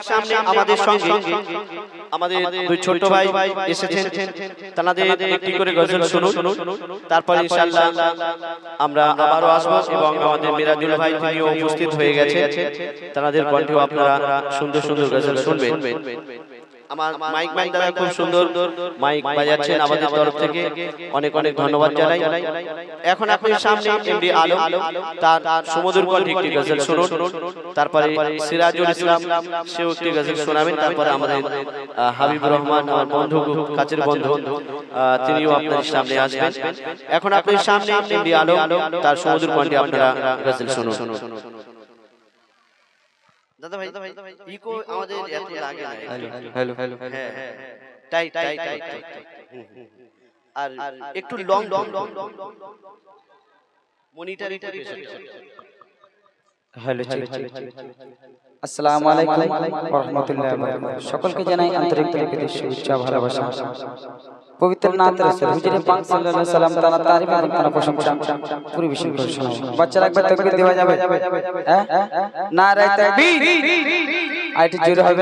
সামনে আমাদের সঙ্গে আমাদের দুই ছোট ভাই এসেছেন, তাদের একটি করে গজল শুনুন, তারপরে ইনশাআল্লাহ আমরা আবারও আসব এবং আমাদের মিরাজুল ভাই তিনিও উপস্থিত হয়ে গেছে, তাদের কণ্ঠেও আপনারা সুন্দর সুন্দর গজল শুনবেন। আমার মাইক ম্যান দাদা খুব সুন্দর মাইক বাজাচ্ছেন, আমাদের তরফ থেকে অনেক অনেক ধন্যবাদ জানাই। এখন আপনার সামনে এমডি আলম তার সুমধুর কণ্ঠে একটি গজল শুনুন, তারপরে সিরাজুল ইসলাম সেও একটি গজল শোনাবেন, তারপরে আমাদের হাবিবুর রহমান আমার বন্ধু, কাছের বন্ধু, তিনিও আপনার সামনে আসবেন। এখন আপনার সামনে এমডি আলম তার সুমধুর কণ্ঠে আপনারা গজল শুনুন। দাদা ভাই ইকো আমাদের এত লাগে না। হ্যালো হ্যালো হ্যাঁ টাইট টাইট টাইট আর একটু লং লং মনিটরিটা বেশি। হ্যালো আসসালামু আলাইকুম ওয়া রাহমাতুল্লাহি ওয়া বারাকাতুহু। সকলকে জানাই আন্তরিক প্রীতি শুভেচ্ছা ভালোবাসা। পবিত্র নাত রাসূল হুজুর পাক সাল্লাল্লাহু আলাইহি সাল্লাম তাআলা তারিফ এবং তার প্রশংসা পরিবেশন করে শোনাবো। বাচ্চারা একবার তাকবীর দেওয়া যাবে? হ্যাঁ নারে তাকবীর আইটি জোরে হবে।